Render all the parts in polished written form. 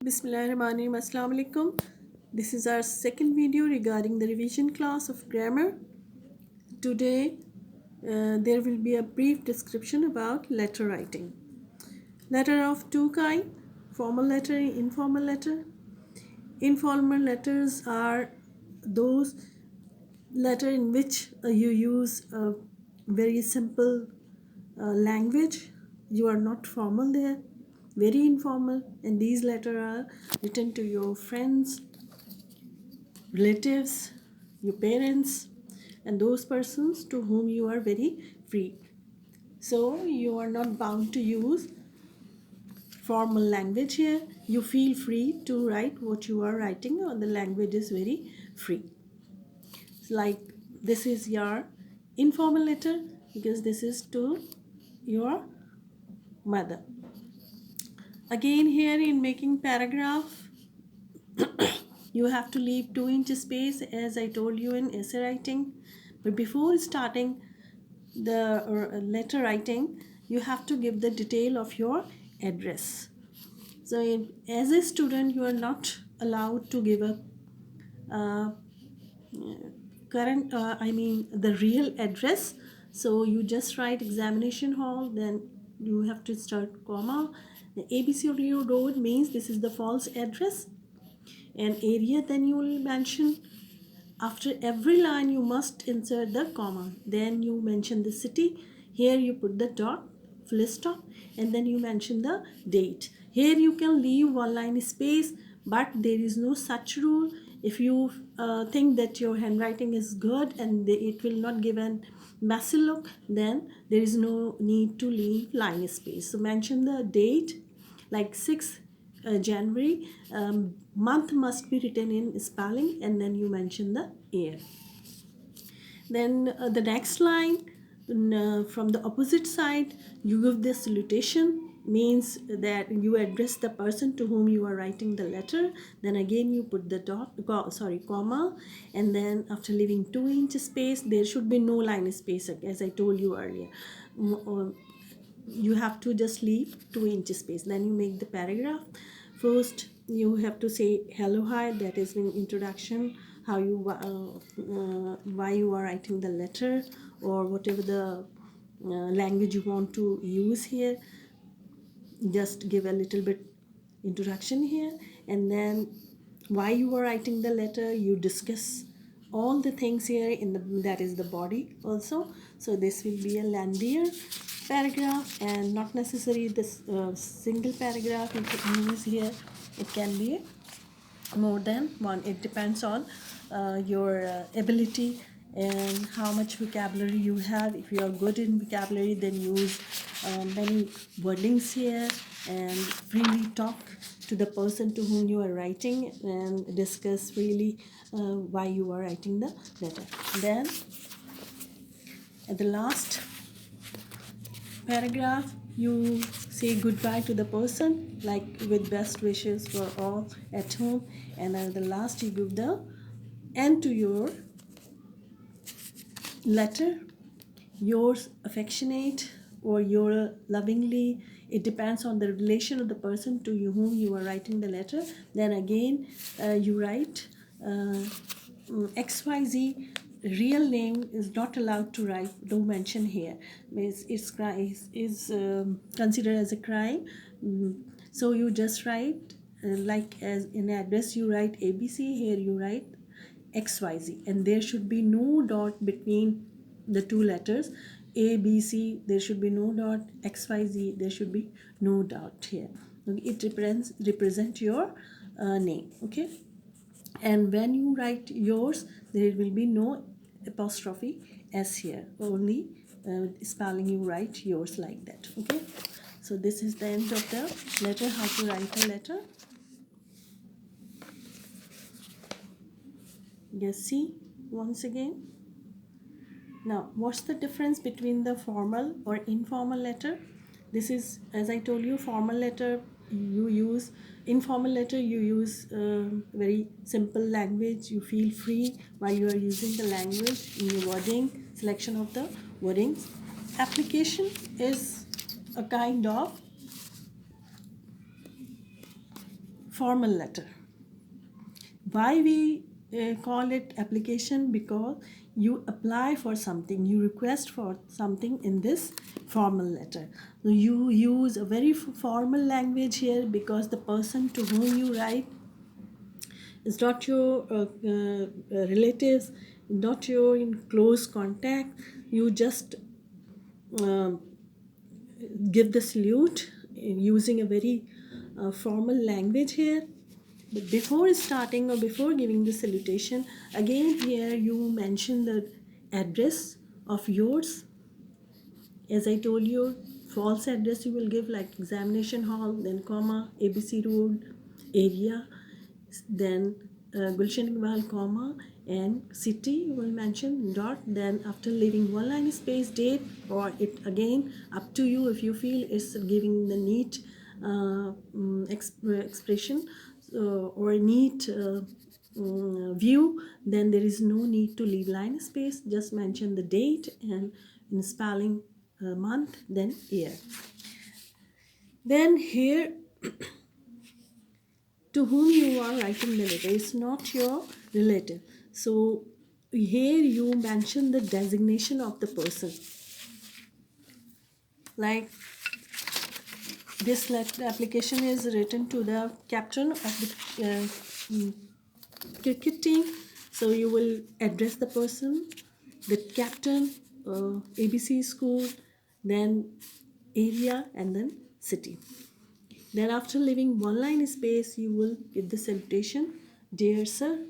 Bismillahirrahmanirrahim. Assalamu alaikum. This is our second video regarding the revision class of grammar. Today there will be a brief description about letter writing. Letter of two kinds: formal letter and informal letter. Informal letters are those letter in which you use a very simple language. You are not formal there, very informal, and these letters are written to your friends, relatives, your parents, and those persons to whom you are very free. So you are not bound to use formal language here. You feel free to write what you are writing, or the language is very free. Like this is your informal letter because this is to your mother. Again, here in making paragraph, you have to leave 2-inch space as I told you in essay writing. But before starting the letter writing, you have to give the detail of your address. So as a student, you are not allowed to give a the real address. So you just write examination hall, then you have to start comma. The ABC road means this is the false address, and area then you will mention. After every line you must insert the comma, then you mention the city. Here you put the dot, full stop, and then you mention the date. Here you can leave one line space, but there is no such rule. If you think that your handwriting is good and it will not give a messy look, then there is no need to leave line space. So mention the date, like 6 January. Month must be written in spelling, and then you mention the year. Then the next line, from the opposite side, you give the salutation, means that you address the person to whom you are writing the letter. Then again you put the comma, and then after leaving 2-inch space, there should be no line space, as I told you earlier. You have to just leave 2-inch space. Then you make the paragraph. First you have to say hello, hi, that is an introduction, how you why you are writing the letter, or whatever the language you want to use here. Just give a little bit introduction here, and then why you are writing the letter. You discuss all the things here in the, that is the body also. So this will be a lengthier paragraph, and not necessary this single paragraph you can use here. It can be more than one. It depends on your ability and how much vocabulary you have. If you are good in vocabulary, then use many wordings here, and freely talk to the person to whom you are writing, and discuss freely why you are writing the letter. Then at the last paragraph you say goodbye to the person, like with best wishes for all at home, and at the last you give the end to your letter. Yours affectionate or your lovingly, it depends on the relation of the person to whom you are writing the letter. Then again you write XYZ. Real name is not allowed to write, don't mention here. It's considered as a crime. So you just write like as in address you write ABC, here you write XYZ, and there should be no dot between the two letters. ABC, there should be no dot. XYZ, there should be no dot here. Okay, it represent your name. Okay, and when you write yours, there will be no apostrophe s here, only spelling you write yours like that. Okay, so this is the end of the letter, how to write a letter. Just see once again. Now, what's the difference between the formal or informal letter? This is, as I told you, formal letter you use, informal letter you use very simple language. You feel free while you are using the language in your wording, selection of the wordings. Application is a kind of formal letter. Why we call it application? Because you apply for something, you request for something in this formal letter. So you use a very formal language here, because the person to whom you write is not your relatives, not your in close contact. You just um, give the salute using a very formal language here. But before starting or before giving the salutation, again here you mention the address of yours. As I told you, false address you will give like examination hall, then comma, ABC road, area, then Gulshan Iqbal, comma, and city you will mention dot. Then after leaving one line space, date, or it again up to you if you feel it's giving the neat expression or a neat view, then there is no need to leave line space. Just mention the date and in spelling month, then year. Then here to whom you are writing the letter is not your relative. So here you mention the designation of the person. Like this letter application is written to the captain of the cricket team. So you will address the person, the captain, ABC school, then area, and then city. Then after leaving one line space, you will give the salutation, dear sir,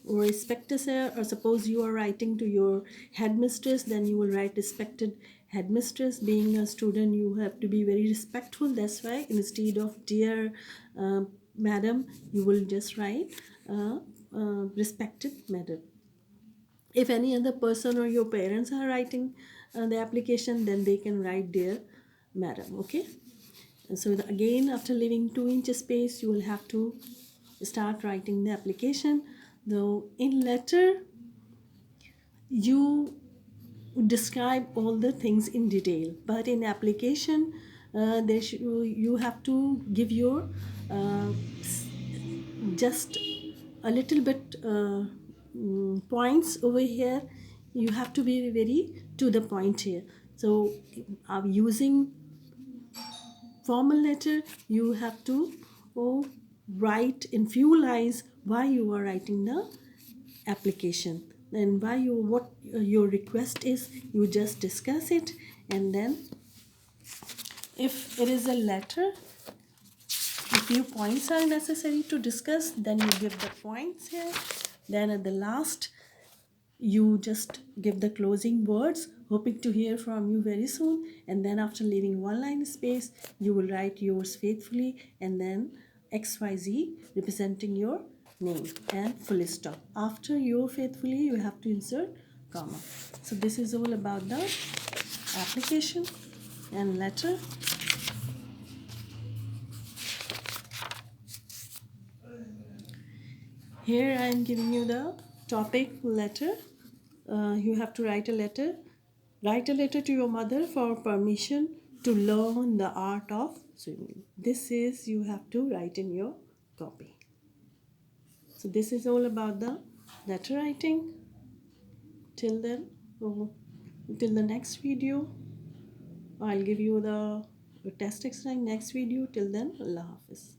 or respected sir. Or suppose you are writing to your headmistress, then you will write respected headmistress. Being a student, you have to be very respectful. That's why instead of dear madam, you will just write respected madam. If any other person or your parents are writing the application, then they can write dear madam. Okay. And so again, after leaving 2-inch space, you will have to start writing the application. Though in letter, you describe all the things in detail, but in application, you have to give your just a little bit points over here. You have to be very to the point here. So using formal letter, you have to write in few lines why you are writing the application, then why you what your request is. You just discuss it, and then if it is a letter, a few points are necessary to discuss, then you give the points here. Then at the last, you just give the closing words, hoping to hear from you very soon. And then after leaving one line space, you will write yours faithfully, and then XYZ representing your name, and full stop. After your faithfully, you have to insert comma. So this is all about the application and letter. Here I am giving you the topic letter. You have to write a letter. Write a letter to your mother for permission to learn the art of swimming. This is you have to write in your copy. So this is all about the letter writing. Till then, till the next video, I'll give you the test exercise next video. Till then, Allah Hafiz.